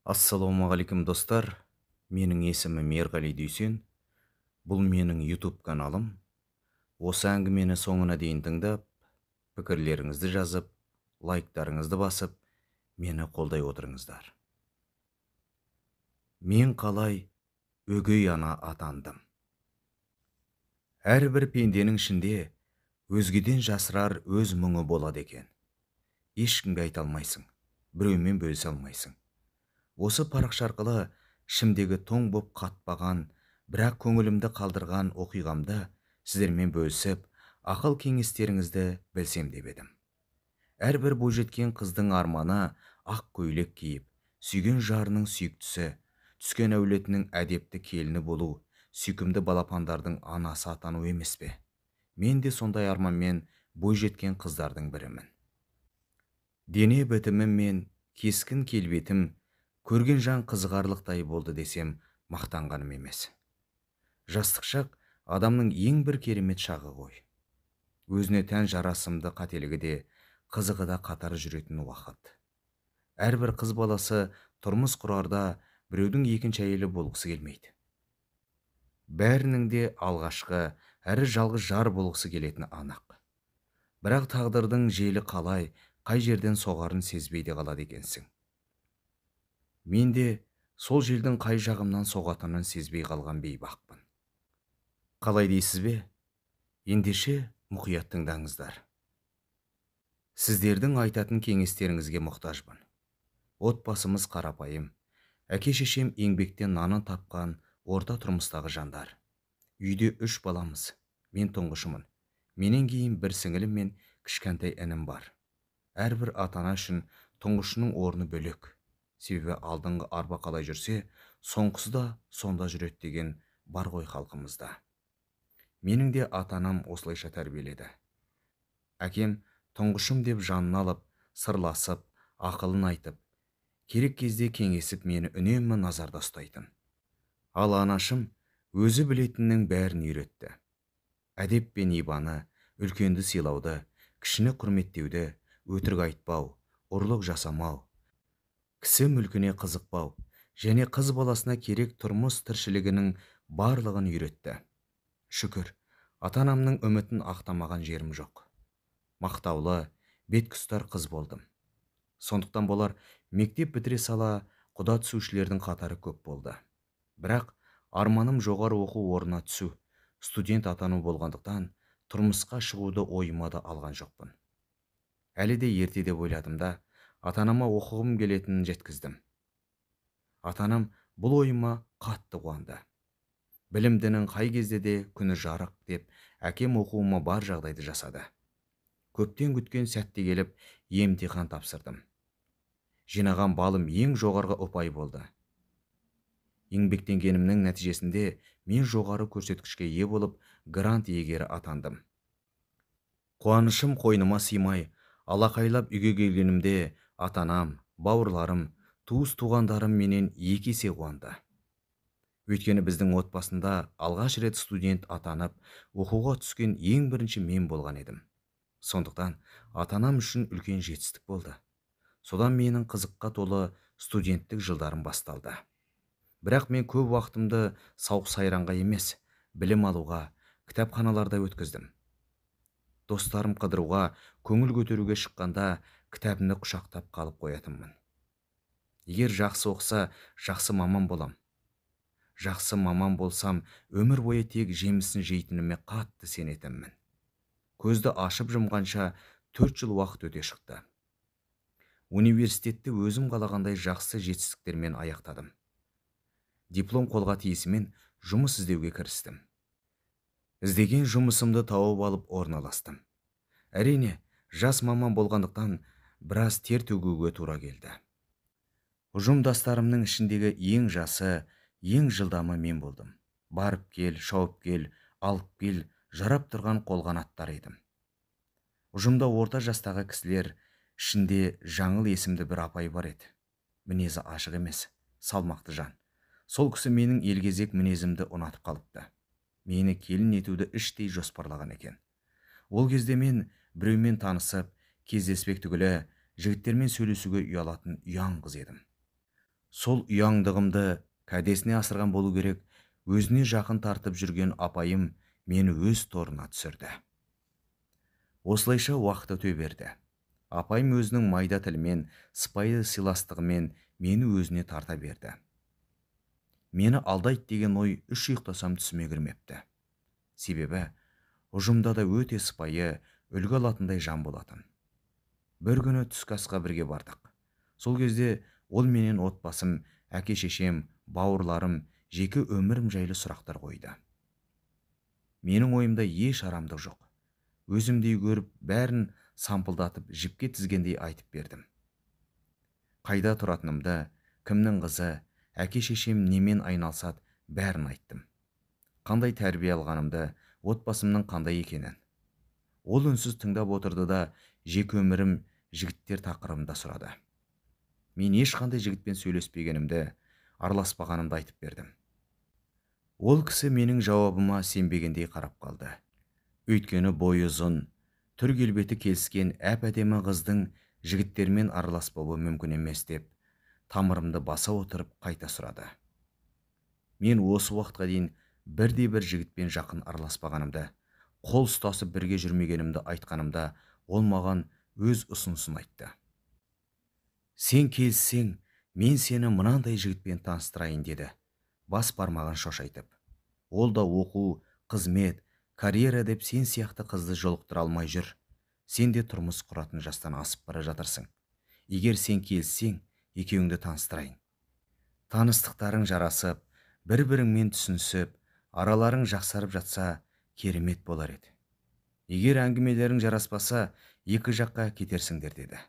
Ассалаумағалейкум достар, менің есімім Мерғали Дүйсен, бұл менің YouTube каналым. Осы әңгімені соңына дейін тыңдап, пікірлеріңізді жазып, лайктарыңызды басып, мені қолдай отырыңыздар. Мен қалай өгей ана атандым? Әрбір пенденің ішінде өзгеден жасырар өз мұңы болады екен. Ешкімге айта алмайсың, біреумен бөлісе алмайсың. Осы парақша арқылы ішімдегі тоң боп қатпаған, бірақ көңілімді қалдырған оқиғамды сіздермен бөлісіп, ақыл кеңестеріңізді білсем деп едім. Әрбір бойжеткен қыздың арманы ақ көйлек киіп, сүйген жарының сүйіктісі, түскен әулетінің әдепті келіні болу, сүйкімді балапандардың анасы атану емес пе? Мен де сондай арманмен бойжеткен қыздардың бірімін. Дене бітімім мен кескін келбетім көрген жан қызығарлықтай болды десем мақтанғаным емес. Жастық шақ адамның ең бір керемет шағы ғой. Өзіне тән жарасымды қателігі де, қызығы да қатар жүретін уақыт. Әрбір қыз баласы тұрмыс құрарда біреудің екінші әйелі болғысы келмейді. Бәрінің де алғашқы әрі жалғыз жар болғысы келетіні анық. Бірақ тағдырдың желі қалай, қай жерден соғарын сезбейді қалады екенсің. Мен де сол желдің қай жағымнан соғатынын сезбей қалған бейбақпын. Қалай дейсіз бе? Ендеше мұқият тыңдаңыздар. Сіздердің айтатын кеңестеріңізге мұқтажбын. Отбасымыз қарапайым. Әке-шешем еңбектен нанын тапқан орта тұрмыстағы жандар. Үйде 3 баламыз. Мен тұңғышымын. Менен кейін бір сіңілім мен кішкентай інім бар. Әрбір ата-ана үшін тұңғышының орны бөлек. Себебі алдыңғы арба қалай жүрсе, соңғысы да сонда жүреді деген бар ғой халқымызда. Менің де ата-анам осылайша тәрбиеледі. Әкем тұңғышым деп жанын алып, сырласып, ақылын айтып, керек кезде кеңесіп мені үнемі назарда ұстайтын. Ал анашым өзі білетіннің бәрін үйретті. Әдеп пен ибаны, үлкенді сыйлауды, кішіні құрметтеуді, өтірік айтпау, ұрлық жасамау, кісі мүлкіне қызықпау және қыз баласына керек тұрмыс тіршілігінің барлығын үйретті. Шүкір, ата-анамның үмітін ақтамаған жерім жоқ. Мақтаулы, беткүстар қыз болдым. Сондықтан болар мектеп бітіре сала құда түсушілердің қатары көп болды. Бірақ арманым жоғары оқу орнына түсу, студент атану болғандықтан тұрмысқа шығуды ойыма да алған жоқпын. Әлі де ерте деп ойладым да, ата-анама оқығым келетінін жеткіздім. Ата-анам бұл ойыма қатты қуанды. Білімдінің қай кезде де күні жарық деп, әкем оқуыма бар жағдайды жасады. Көптен күткен сәтте келіп, емтихан тапсырдым. Жинаған балым ең жоғарғы ұпай болды. Еңбектенгенімнің нәтижесінде мен жоғары көрсеткішке ие болып, грант иегері атандым. Қуанышым қойныма сыймай, алақайлап үйге келгенімде ата-анам, бауырларым, туыс-туғандарым менен 2 есе қуанды. Өйткені біздің отбасында алғаш рет студент атанып, оқуға түскен ең бірінші мен болған едім. Сондықтан ата-анам үшін үлкен жетістік болды. Содан менің қызыққа толы студенттік жылдарым басталды. Бірақ мен көп уақытымды сауық сайранға емес, білім алуға, кітапханаларда өткіздім. Достарым қыдыруға, көңіл көтеруге шыққанда кітабымды құшақтап қалып қоятынмын. Егер жақсы оқса, жақсы маман болам. Жақсы маман болсам, өмір бойы тек жемісін жейтініме қатты сенетінмін. Көзді ашып жұмғанша 4 жыл уақыт өте шықты. Университетті өзім қалағандай жақсы жетістіктермен аяқтадым. Диплом қолға тиісімен жұмыс іздеуге кірістім. Іздеген жұмысымды тауып алып орналастым. Әрине, жас маман болғандықтан біраз тер төгуге тура келді. Ұжымдастарымның ішіндегі ең жасы, ең жылдамы мен болдым. Барып кел, шауып кел, алып кел, жарап тұрған қолғанаттар едім. Ұжымда орта жастағы кісілер, ішінде Жаңыл есімді бір апай бар еді. Мінезі ашық емес, салмақты жан. Сол кісі менің елгезек мінезімді ұнатып қалыпты. Мені келін етуді іштей жоспарлаған екен. Ол кезде мен біреумен танысып, кездеспек түгілі жігіттермен сөйлесуге ұялатын ұяң қыз едім. Сол ұяңдығымды кәдесіне асырған болу керек, өзіне жақын тартып жүрген апайым мені өз торына түсірді. Осылайша уақыт өте берді. Апайым өзінің майда тілімен, сыпайы сыйластығымен мені өзіне тарта берді. Мені алдайды деген ой үш ұйықтасам түсіме кірмепті. Себебі ұжымда да өте сыпайы, үлгі алатындай жан болатын. Бір күні түскі асқа бірге бардық. Сол кезде ол менен отбасым, әке-шешем, бауырларым, жеке өмірім жайлы сұрақтар қойды. Менің ойымда еш арамдық жоқ. Өзімдей көріп, бәрін сампылдатып, жіпке тізгендей айтып бердім. Қайда тұратынымды, кімнің қызы, әке-шешем немен айналысады, бәрін айттым. Қандай тәрбие алғанымды, отбасымның қандай екенін. Ол үнсіз тыңдап отырды да, жеке өмірім, жігіттер тақырыбында сұрады. Мен ешқандай жігітпен сөйлеспегенімді, араласпағанымды айтып бердім. Ол кісі менің жауабыма сенбегендей қарап қалды. Өйткені бойы ұзын, түр келбеті келіскен әп-әдемі қыздың жігіттермен араласпауы мүмкін емес деп, тамырымды баса отырып қайта сұрады. Мен осы уақытқа дейін бірде-бір жігітпен жақын араласпағанымды, қол ұстасып бірге жүрмегенімді айтқанымда, ол маған өз ұсынысын айтты. Сен келіссең, мен сені мынандай жігітпен таныстырайын деді, бас бармағын шошайтып. Ол да оқу, қызмет, карьера деп сен сияқты қызды жолықтыра алмай жүр. Сен де тұрмыс құратын жастан асып бара жатырсың. Егер сен келіссең, екеуіңді таныстырайын. Таныстықтарың жарасып, бір-біріңмен түсінісіп, араларың жақсарып жатса, керемет болар еді. Егер әңгімелерің жараспаса, екі жаққа кетерсіңдер деді.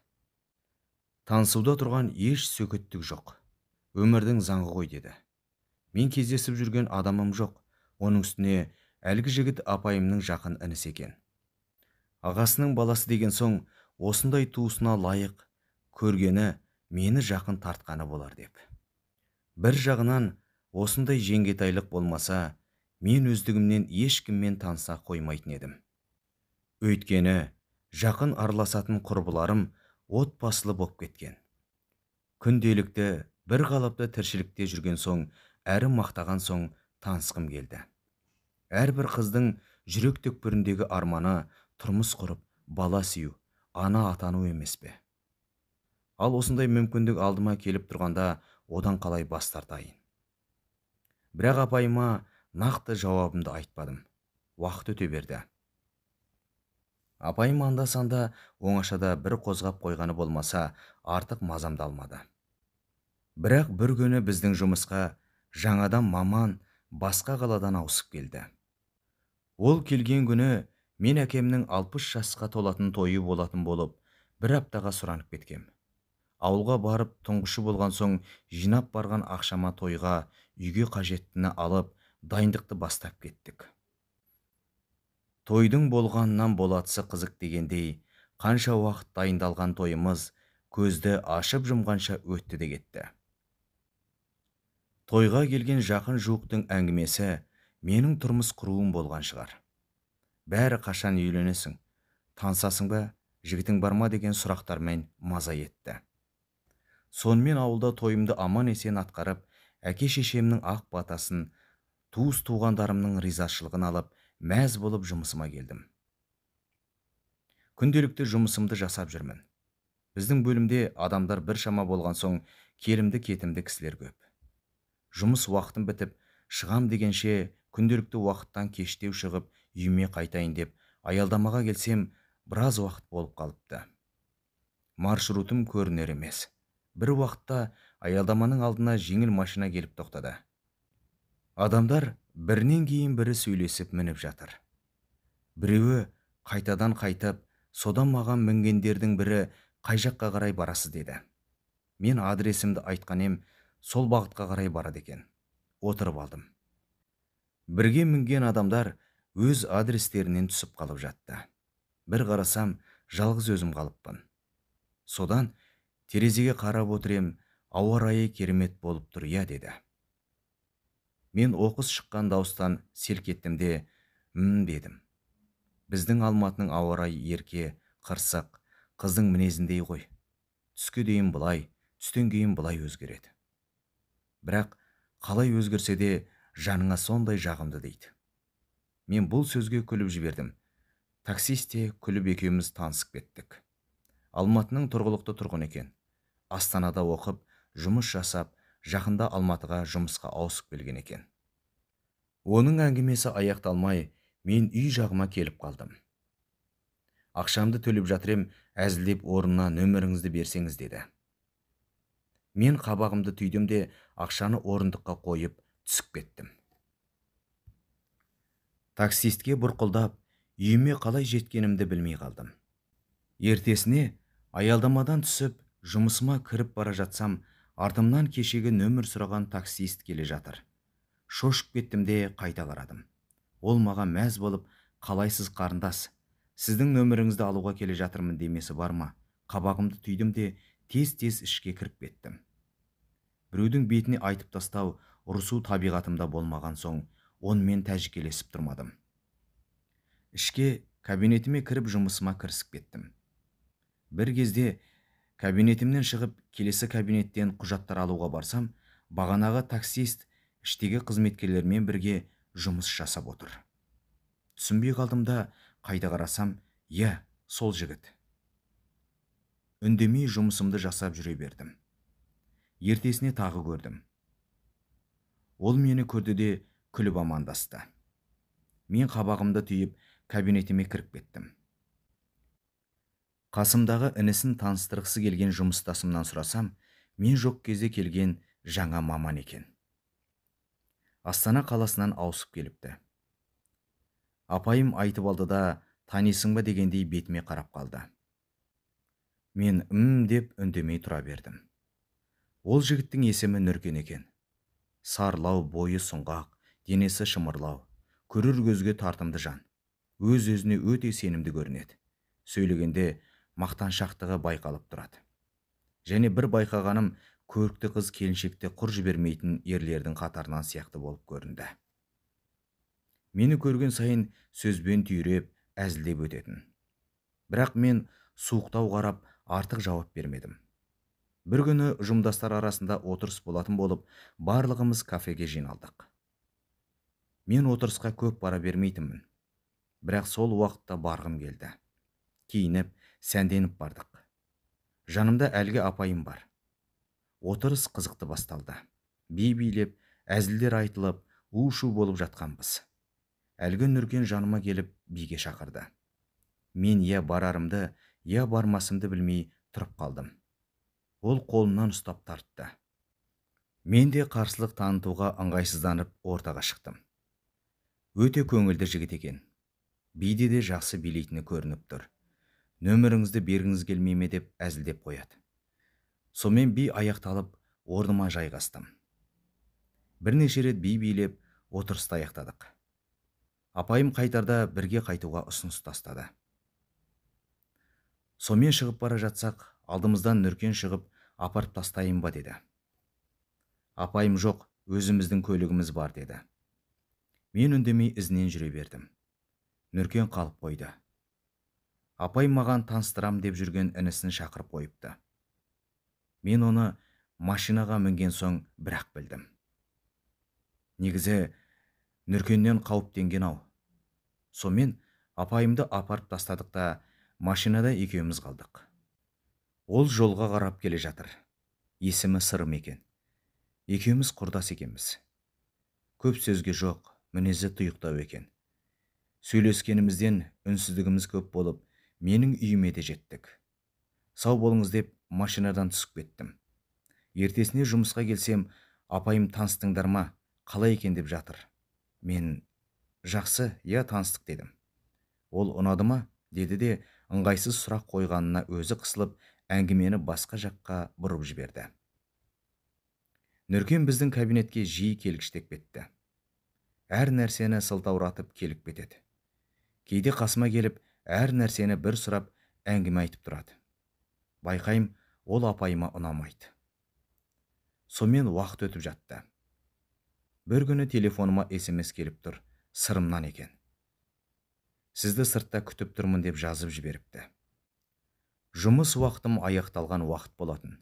Танысуда тұрған еш сөкеттік жоқ. Өмірдің заңы ғой деді. Мен кездесіп жүрген адамым жоқ. Оның үстіне әлгі жігіт апайымның жақын інісі екен. Ағасының баласы деген соң, осындай туысына лайық көргені мені жақын тартқаны болар деп. Бір жағынан осындай жеңгетайлық болмаса, мен өздігімнен ешкіммен таныса қоймайтын едім. Өйткені жақын араласатын құрбыларым отбасылы боп кеткен. Күнделікті бір қалыпты тіршілікте жүрген соң, әрі мақтаған соң танысқым келді. Әрбір қыздың жүрек түкпіріндегі арманы тұрмыс құрып, бала сүю, ана атану емес пе? Ал осындай мүмкіндік алдыма келіп тұрғанда, одан қалай бас тартайын? Бірақ апайыма нақты жауабымды айтпадым. Уақыт өте берді. Апайым анда-санда оңашада бір қозғап қойғаны болмаса, артық мазамды алмады. Бірақ бір күні біздің жұмысқа жаңадан маман басқа қаладан ауысып келді. Ол келген күні мен әкемнің 60 жасқа толатын тойы болатын болып, бір аптаға сұранып кеткем. Ауылға барып тұңғышы болған соң, жинап барған ақшама тойға, үйге қажеттіні алып, дайындықты бастап кеттік. Тойдың болғанынан болатысы қызық дегендей, қанша уақыт дайындалған тойымыз көзді ашып жұмғанша өтті де кетті. Тойға келген жақын жуықтың әңгімесі менің тұрмыс құруым болған шығар. Бәрі қашан үйленесің, танысасың ба, жігітің бар ма деген сұрақтармен маза етті. Сонымен ауылда тойымды аман есен атқарып, әке-шешемнің ақ батасын, туыс-туғандарымның ризашылығын алып, мәз болып жұмысыма келдім. Күнделікті жұмысымды жасап жүрмін. Біздің бөлімде адамдар бір шама болған соң, келімді-кетімді кісілер көп. Жұмыс уақытым бітіп, шығам дегенше, күнделікті уақыттан кештеу шығып, үйіме қайтайын деп, аялдамаға келсем, біраз уақыт болып қалыпты. Маршрутым көрінер емес. Бір уақытта аялдаманың алдына жеңіл машина келіп тоқтады. Адамдар бірінен кейін бірі сөйлесіп мініп жатыр. Біреуі қайтадан қайтып, содан маған мінгендердің бірі қай жаққа қарай барасыз деді. Мен адресімді айтқан ем, сол бағытқа қарай барады екен. Отырып алдым. Бірге мінген адамдар өз адрестерінен түсіп қалып жатты. Бір қарасам, жалғыз өзім қалыппын. Содан терезеге қарап отырем, ауа райы керемет болып тұр я деді. Мен оқыс шыққан дауыстан селк еттім де, дедім. Біздің Алматының ауа райы ерке, қырсық, қыздың мінезіндей ғой. Түске дейін бұлай, түстен кейін бұлай өзгереді. Бірақ қалай өзгерсе де жаныңа сондай жағымды дейді. Мен бұл сөзге күліп жібердім. Таксист те күліп екеуміз танысып кеттік. Алматының тұрғылықты тұрғын екен. Астанада оқып, жұмыс жасап, жақында Алматыға жұмысқа ауысып келген екен. Оның әңгімесі аяқталмай, мен үй жағыма келіп қалдым. Ақшамды төлеп жатыр ем, әзілдеп орнына нөміріңізді берсеңіз деді. Мен қабағымды түйдім де ақшаны орындыққа қойып түсіп кеттім. Таксистке бұрқылдап, үйіме қалай жеткенімді білмей қалдым. Ертесіне аялдамадан түсіп, жұмысыма кіріп бара жатсам, артымнан кешегі нөмір сұраған таксист келе жатыр. Шошып кеттім де қайта қарадым. Ол маған мәз болып, қалайсыз қарындас, сіздің нөміріңізді алуға келе жатырмын демесі бар ма? Қабағымды түйдім де тез-тез ішке кіріп кеттім. Біреудің бетіне айтып тастау, ұрысу табиғатымда болмаған соң, онымен тәжікелесіп тұрмадым. Ішке кабинетіме кіріп жұмысыма кірісіп кеттім. Бір кезде кабинетімнен шығып, келесі кабинеттен құжаттар алуға барсам, бағанағы таксист іштегі қызметкерлермен бірге жұмыс жасап отыр. Түсінбей қалдым да қайта қарасам, сол жігіт. Үндемей жұмысымды жасап жүре бердім. Ертесіне тағы көрдім. Ол мені көрді де күліп амандасты. Мен қабағымды түйіп кабинетіме кіріп кеттім. Қасымдағы інісін таныстырғысы келген жұмыстасымнан сұрасам, мен жоқ кезде келген жаңа маман екен. Астана қаласынан ауысып келіпті. Апайым айтып алды да, танисың ба дегендей бетіме қарап қалды. Мен деп үндемей тұра бердім. Ол жігіттің есімі Нұркен екен. Сарлау, бойы сұңғақ, денесі шымырлау, көрер көзге тартымды жан. Өз-өзіне өте сенімді көрінеді. Сөйлегенде мақтаншақтығы байқалып тұрады. Және бір байқағаным, көрікті қыз келіншекте құр жібермейтін ерлердің қатарынан сияқты болып көрінді. Мені көрген сайын сөзбен түйреп, әзілдеп өтетін. Бірақ мен суықтау қарап, артық жауап бермедім. Бір күні жұмдастар арасында отырыс болатын болып, барлығымыз кафеге жиналдық. Мен отырысқа көп бара бермейтінмін. Бірақ сол уақытта барғым келді. Киініп, сәнденіп бардық. Жанымда әлгі апайым бар. Отырыс қызықты басталды. Би-билеп, әзілдер айтылып, у-шу болып жатқанбыз. Әлгі Нұркен жаныма келіп биге шақырды. Мен барарымды, бармасымды білмей тұрып қалдым. Ол қолымнан ұстап тартты. Мен де қарсылық танытуға ыңғайсызданып ортаға шықтым. Өте көңілді жігіт екен. Биде де жақсы билейтіні көрініп тұр. Нөміріңізді бергіңіз келмей ме деп әзілдеп қояды. Сонымен би аяқталып, орныма жайғастым. Бірнеше рет би билеп, отырысты аяқтадық. Апайым қайтарда бірге қайтуға ұсыныс тастады. Сонымен шығып бара жатсақ, алдымыздан Нұркен шығып, апарып тастайын ба деді. Апайым жоқ, өзіміздің көлігіміз бар деді. Мен үндемей ізінен жүре бердім. Нұркен қалып қойды. Апай маған таныстырам деп жүрген інісін шақырып қойыпты. Мен оны машинаға мінген соң бірақ білдім. Негізі Нұркеннен қауіптенген ау. Сонымен апайымды апарып тастадық та машинада екеуміз қалдық. Ол жолға қарап келе жатыр. Есімі Сырым екен. Екеуміз құрдас екенбіз. Көп сөзге жоқ, мінезі тұйықтау екен. Сөйлескенімізден үнсіздігіміз көп болып, менің үйіме де жеттік. Сау болыңыз деп машинадан түсіп кеттім. Ертесіне жұмысқа келсем, апайым таныстыңдар ма, қалай екен деп жатыр. Мен жақсы, таныстық дедім. Ол ұнады ма, деді де ыңғайсыз сұрақ қойғанына өзі қысылып, әңгімені басқа жаққа бұрып жіберді. Нұркен біздің кабинетке жиі келгіштеп кетті. Әр нәрсені сылтауратып келіп кетеді. Кейде қасыма келіп, әр нәрсені бір сұрап, әңгіме айтып тұрады. Байқайым, ол апайыма ұнамайды. Сонымен уақыт өтіп жатты. Бір күні телефоныма SMS келіп тұр, Сырымнан екен. Сізді сыртта күтіп тұрмын деп жазып жіберіпті. Жұмыс уақытым аяқталған уақыт болатын.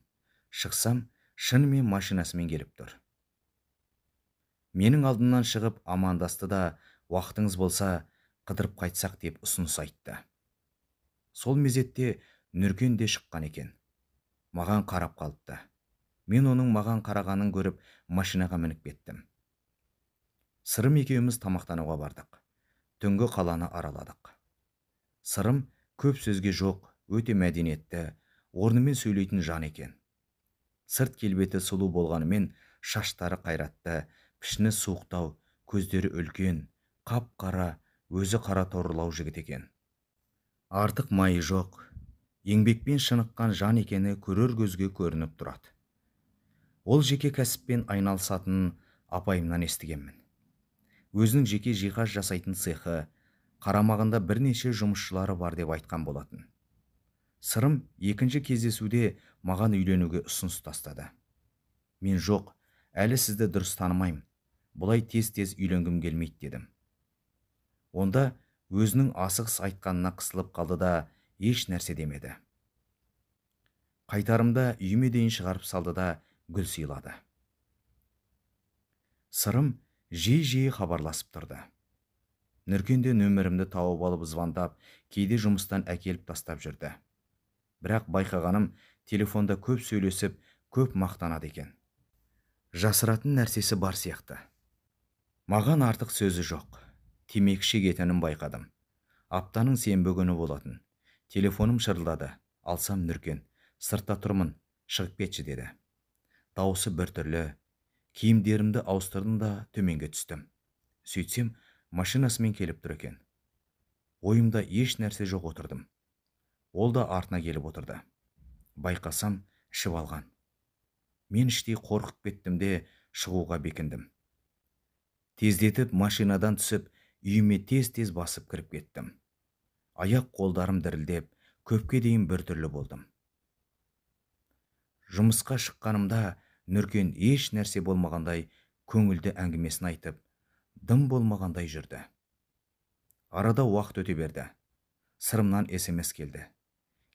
Шықсам, шынымен машинасымен келіп тұр. Менің алдымнан шығып амандасты да, уақытыңыз болса, қыдырып қайтсақ деп ұсыныс айтты. Сол мезетте Нұркен де шыққан екен. Маған қарап қалыпты. Мен оның маған қарағанын көріп, машинаға мініп кеттім. Сырым екеуміз тамақтануға бардық. Түнгі қаланы араладық. Сырым көп сөзге жоқ, өте мәдениетті, орнымен сөйлейтін жан екен. Сырт келбеті сұлу болғанымен, шаштары қайратты, пішіні суықтау, көздері үлкен, қап-қара, өзі қара торылау жігіт екен. Артық майы жоқ, еңбекпен шыныққан жан екені көрер көзге көрініп тұрады. Ол жеке кәсіппен айналысатынын апайымнан естігенмін. Өзінің жеке жиһаз жасайтын цехы, қарамағында бірнеше жұмысшылары бар деп айтқан болатын. Сырым екінші кездесуде маған үйленуге ұсыныс тастады. Мен жоқ, әлі сізді дұрыс танымаймын, бұлай тез-тез үйленгім келмейді дедім. Онда өзінің асығыс айтқанына қысылып қалды да, еш нәрсе демеді. Қайтарымда үйіме дейін шығарып салды да, гүл сыйлады. Сырым жиі хабарласып тұрды. Нұркен де нөмірімді тауып алып звондап, кейде жұмыстан әкеліп тастап жүрді. Бірақ байқағаным, телефонда көп сөйлесіп, көп мақтанады екен. Жасыратын нәрсесі бар сияқты. Маған артық сөзі жоқ. Темекі шегетінін байқадым. Аптаның сенбі күні болатын. Телефоным шырылдады. Алсам Нұркен, сыртта тұрмын, шығып кетші деді. Дауысы біртүрлі. Киімдерімді ауыстырдым да төменге түстім. Сөйтсем, машинасымен келіп тұр екен. Ойымда еш нәрсе жоқ отырдым. Ол да артына келіп отырды. Байқасам, ішіп алған. Мен іштей қорқып кеттім де шығуға бекіндім. Тездетіп машинадан түсіп, үйіме тез-тез басып кіріп кеттім. Аяқ қолдарым дірілдеп, көпке дейін біртүрлі болдым. Жұмысқа шыққанымда Нұркен еш нәрсе болмағандай көңілді әңгімесін айтып, дым болмағандай жүрді. Арада уақыт өте берді. Сырымнан SMS келді.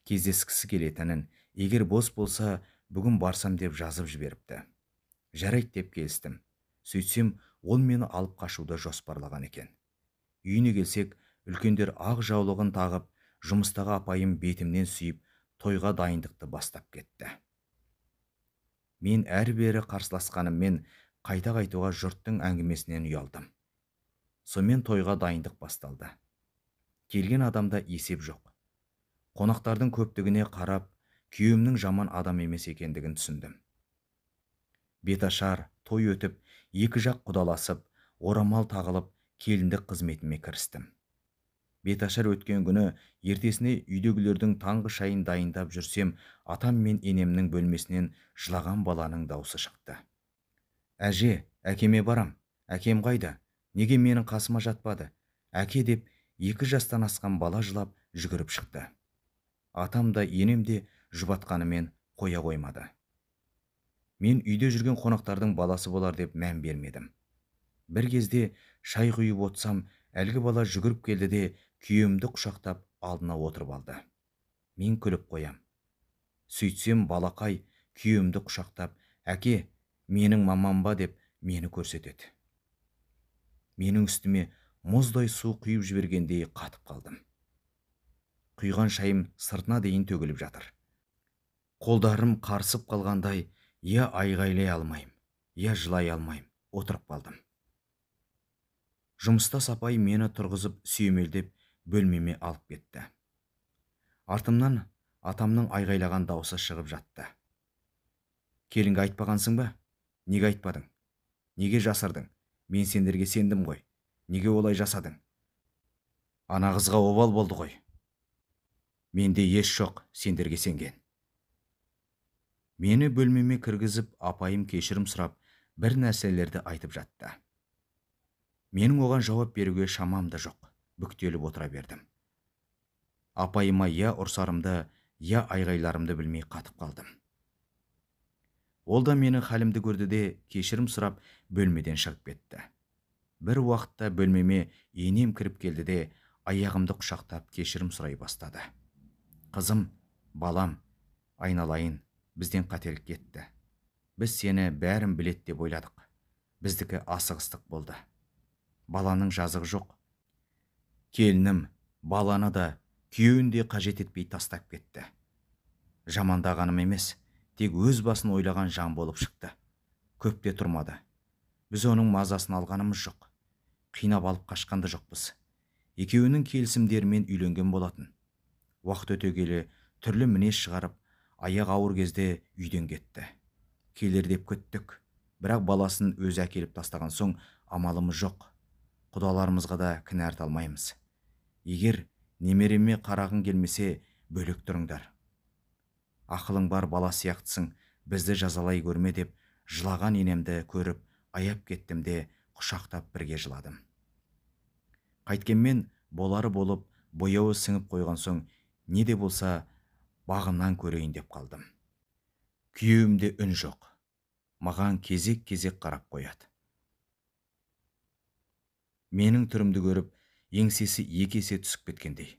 Кездескісі келетінін, егер бос болса, бүгін барсам деп жазып жіберіпті. Жарайды деп келістім. Сөйтсем, ол мені алып қашуды жоспарлаған екен. Үйіне келсек, үлкендер ақ жаулығын тағып, жұмыстағы апайым бетімнен сүйіп, тойға дайындықты бастап кетті. Мен әрі-бері қарсыласқаныммен қайта қайтуға жұрттың әңгімесінен ұялдым. Сонымен тойға дайындық басталды. Келген адамда есеп жоқ. Қонақтардың көптігіне қарап, күйеуімнің жаман адам емес екендігін түсіндім. Беташар, той өтіп, екі жақ құдаласып, орамал тағылып, келіндік қызметіме кірістім. Беташар өткен күні ертесіне үйдегілердің таңғы шайын дайындап жүрсем, атам мен енемнің бөлмесінен жылаған баланың даусы шықты. Әже, әкеме барам. Әкем қайда? Неге менің қасыма жатпады? Әке деп 2 жастан асқан бала жылап жүгіріп шықты. Атам да енем де жұбатқанымен қоя қоймады. Мен үйде жүрген қонақтардың баласы болар деп мән бермедім. Бір кезде шай құйып отсам, әлгі бала жүгіріп келді де күйеуімді құшақтап алдына отырып алды. Мен күліп қоям. Сөйтсем балақай күйеуімді құшақтап, әке, менің мамам ба деп мені көрсетеді. Менің үстіме мұздай су құйып жібергендей қатып қалдым. Құйған шайым сыртына дейін төгіліп жатыр. Қолдарым қарсып қалғандай, я айғайлай алмайым, я жылай алмайым, отырып қалдым. Жұмыста апай мені тұрғызып сүйемелдеп бөлмеме алып кетті. Артымнан атамның айғайлаған даусы шығып жатты. Келінге айтпағансың ба? Неге айтпадың? Неге жасырдың? Мен сендерге сендім ғой. Неге олай жасадың? Ана қызға обал болды ғой. Менде еш жоқ сендерге сенген. Мені бөлмеме кіргізіп, апайым кешірім сұрап, бір нәрселерді айтып жатты. Менің оған жауап беруге шамам да жоқ, бүктеліп отыра бердім. Апайыма я ұрсарымды, я айғайларымды білмей қатып қалдым. Ол да менің халімді көрді де кешірім сұрап бөлмеден шығып кетті. Бір уақытта бөлмеме енем кіріп келді де аяғымды құшақтап кешірім сұрай бастады. Қызым, балам, айналайын, бізден қателік кетті. Біз сені бәрін білет деп ойладық. Біздікі асығыстық болды. Баланың жазығы жоқ. Келінім баланы да күйеуін де қажет етпей тастап кетті. Жамандағаным емес, тек өз басын ойлаған жан болып шықты. Көп те тұрмады. Біз оның мазасын алғанымыз жоқ. Қинап алып қашқанды жоқпыз. Екеуінің келісімдерімен үйленген болатын. Уақыт өте келе түрлі мінез шығарып, аяқ ауыр кезде үйден кетті. Келер деп күттік. Бірақ баласын өзі әкеліп тастаған соң амалымыз жоқ. Құдаларымызға да кінә арта алмаймыз. Егер немереме қарағың келмесе, бөлек тұрыңдар. Ақылың бар бала сияқтысың, бізді жазалай көрме деп жылаған енемді көріп, аяп кеттім де құшақтап бірге жыладым. Қайткенмен болары болып, бояуы сіңіп қойған соң, не де болса бағымнан көрейін деп қалдым. Күйеуімде үн жоқ. Маған кезек-кезек қарап қояды. Менің түрімді көріп, еңсесі екі есе түсіп кеткендей.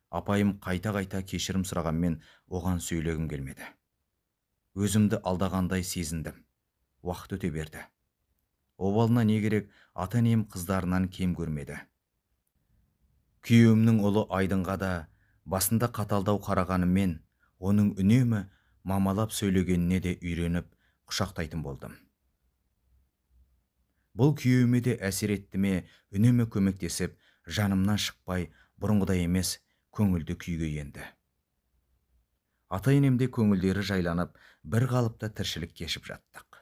Апайым қайта-қайта кешірім сұрағанмен оған сөйлегім келмеді. Өзімді алдағандай сезіндім. Уақыт өте берді. Обалына не керек, ата-енем қыздарынан кем көрмеді. Күйеуімнің ұлы Айдынға да басында қаталдау қарағаныммен, оның үнемі мамалап сөйлегеніне де үйреніп, құшақтайтын болдым. Бұл күйеуіме де әсер етті ме, үнемі көмектесіп, жанымнан шықпай, бұрынғыдай емес, көңілді күйге енді. Ата-енемде көңілдері жайланып, бір қалыпта тіршілік кешіп жаттық.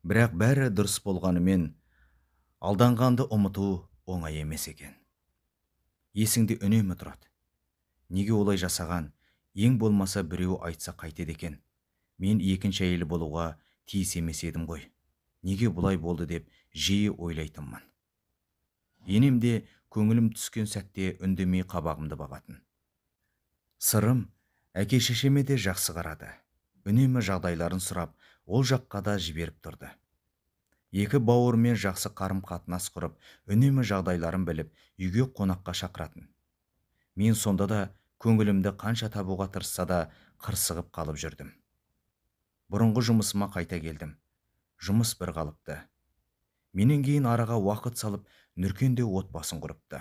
Бірақ бәрі дұрыс болғанымен, алданғанды ұмыту оңай емес екен. Есіңде үнемі тұрады. Неге олай жасаған, ең болмаса біреу айтса қайтеді екен. Мен екінші әйел болуға тиіс емес едім ғой. Неге бұлай болды деп жиі ойлайтынмын. Енем де көңілім түскен сәтте үндемей қабағымды бағатын. Сырым әке-шешеме де жақсы қарады. Үнемі жағдайларын сұрап, ол жаққа да жіберіп тұрды. Екі бауырымен жақсы қарым-қатынас құрып, үнемі жағдайларын біліп, үйге қонаққа шақыратын. Мен сонда да көңілімді қанша табуға тырысса да қырсығып қалып жүрдім. Бұрынғы жұмысыма қайта келдім. Жұмыс бір қалыпты. Менен кейін араға уақыт салып, Нүркен де отбасын құрыпты.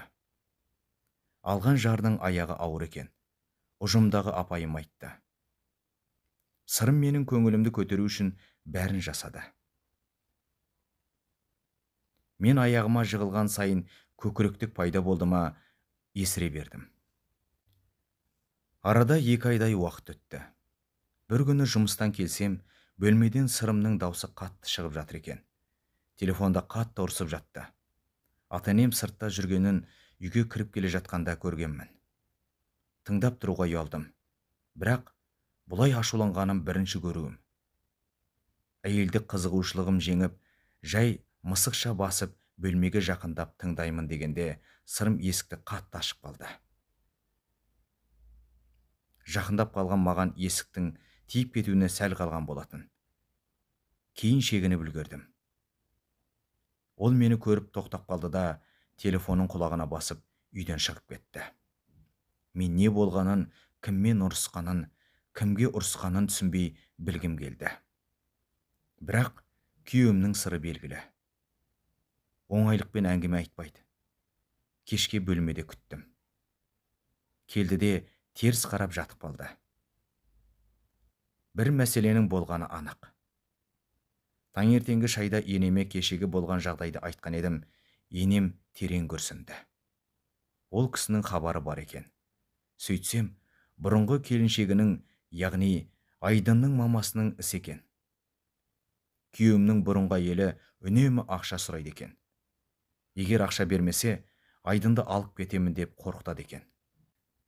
Алған жардың аяғы ауыр екен. Ұжымдағы апайым айтты. Сырым менің көңілімді көтеру үшін бәрін жасады. Мен аяғыма жығылған сайын көкіректік пайда болды ма, есіре бердім. Арада 2 айдай уақыт өтті. Бір күні жұмыстан келсем, бөлмеден Сырымның даусы қатты шығып жатыр екен. Телефонда қатты ұрсып жатты. Ата-енем сыртта жүргенін үйге кіріп келе жатқанда көргенмін. Тыңдап тұруға ұялдым. Бірақ бұлай ашуланғаным бірінші көруім. Әйелдік қызығушылығым жеңіп, жай мысықша басып, бөлмеге жақындап тыңдаймын дегенде, Сырым есікті қатты ашып қалды. Жақындап қалған маған есіктің тиіп кетуіне сәл қалған болатын. Кейін шегініп үлгердім. Ол мені көріп тоқтап қалды да, телефонын құлағына басып, үйден шығып кетті. Мен не болғанын, кіммен ұрысқанын, кімге ұрысқанын түсінбей білгім келді. Бірақ күйеуімнің сыры белгілі. Оңайлықпен әңгіме айтпайды. Кешке бөлмеде күттім. Келді де теріс қарап жатып қалды. Бір мәселенің болғаны анық. Таңертеңгі шайда енеме кешегі болған жағдайды айтқан едім, енем терең күрсінді. Ол кісінің хабары бар екен. Сөйтсем, бұрынғы келіншегінің, яғни Айдынның мамасының ісі екен. Күйеуімнің бұрынғы әйелі үнемі ақша сұрайды екен. Егер ақша бермесе, Айдынды алып кетемін деп қорқытады екен.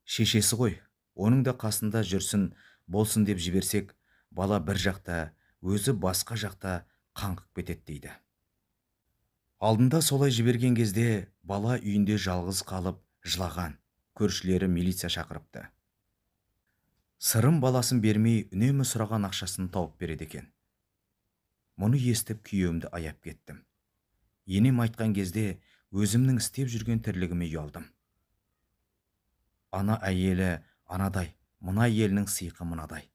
Шешесі ғой, оның да қасында жүрсін, болсын деп жіберсек, бала бір жақта, өзі басқа жақта қаңғып кетеді дейді. Алдында солай жіберген кезде бала үйінде жалғыз қалып жылаған, көршілері милиция шақырыпты. Сырым баласын бермей үнемі сұраған ақшасын тауып береді екен. Мұны естіп күйеуімді аяп кеттім. Енем айтқан кезде өзімнің істеп жүрген тірлігіме ұялдым. Ана әйелі анадай, мына әйелінің сыйқы мынадай.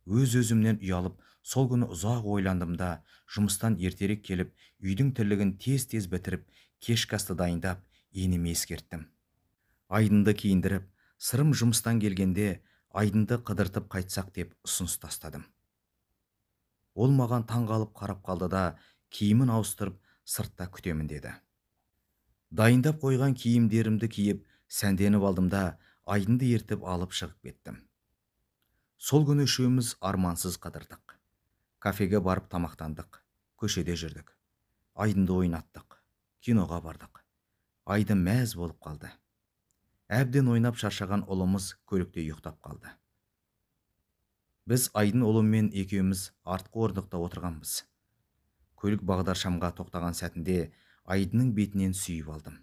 Өз-өзімнен ұялып, сол күні ұзақ ойландым да, жұмыстан ертерек келіп, үйдің тірлігін тез-тез бітіріп, кешкі асты дайындап, енеме ескерттім. Айдынды киіндіріп, сырым жұмыстан келгенде, Айдынды қыдыртып қайтсақ деп ұсыныс тастадым. Ол маған таң қалып қарап қалды да, киімін ауыстырып, сыртта күтемін деді. Дайындап қойған киімдерімді киіп, сәнденіп алдым да, Айдынды ертіп алып шығып кеттім. Сол күні үшеуміз армансыз қыдырдық. Кафеге барып тамақтандық, көшеде жүрдік. Айдынды ойнаттық, киноға бардық. Айдын мәз болып қалды. Әбден ойнап шаршаған ұлымыз көлікте ұйықтап қалды. Біз Айдын ұлыммен екеуміз артқы орындықта отырғанбыз. Көлік бағдаршамға тоқтаған сәтінде Айдынның бетінен сүйіп алдым.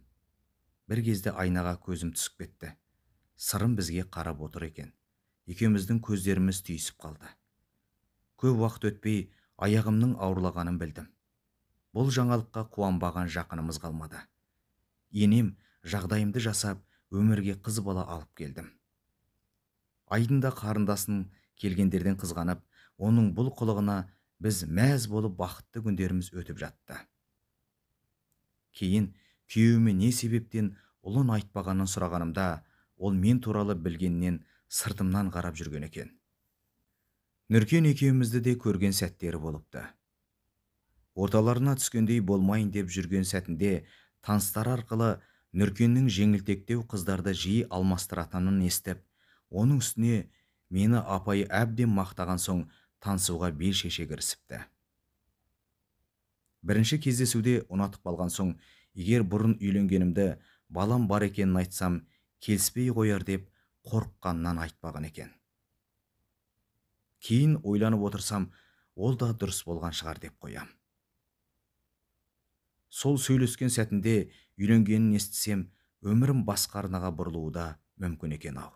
Бір кезде айнаға көзім түсіп кетті. Сырым бізге қарап отыр екен. Екеуміздің көздеріміз түйісіп қалды. Көп уақыт өтпей аяғымның ауырлағанын білдім. Бұл жаңалыққа қуанбаған жақынымыз қалмады. Енем жағдайымды жасап, өмірге қыз бала алып келдім. Айдында қарындасын келгендерден қызғанып, оның бұл қылығына біз мәз болып бақытты күндеріміз өтіп жатты. Кейін күйеуіме не себептен ұлын айтпағанын сұрағанымда, ол мен туралы білгеннен сыртымнан қарап жүрген екен. Нұркен екеумізді де көрген сәттері болыпты. Орталарына түскендей болмайын деп жүрген сәтінде таныстары арқылы Нұркеннің жеңілтектеу қыздарды жиі алмастыратынын естіп, оның үстіне мені апайы әбден мақтаған соң танысуға бел шеше кірісіпті. Бірінші кездесуде ұнатып қалған соң, егер бұрын үйленгенімді балам бар екенін айтсам, келіспей қояр деп қорыққаннан айтпаған екен. Кейін ойланып отырсам, ол да дұрыс болған шығар деп қоям. Сол сөйлескен сәтінде үйленгенін естісем, өмірім басқа арнаға бұрылуы да мүмкін екен ау.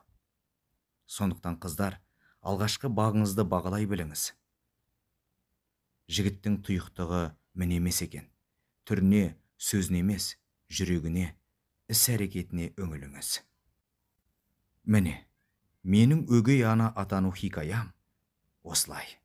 Сондықтан қыздар, алғашқы бағыңызды бағалай біліңіз. Жігіттің тұйықтығы мін емес екен. Түріне, сөзіне емес, жүрегіне, іс-әрекетіне үңіліңіз. Міне, менің өгей ана атану хикаям осылай.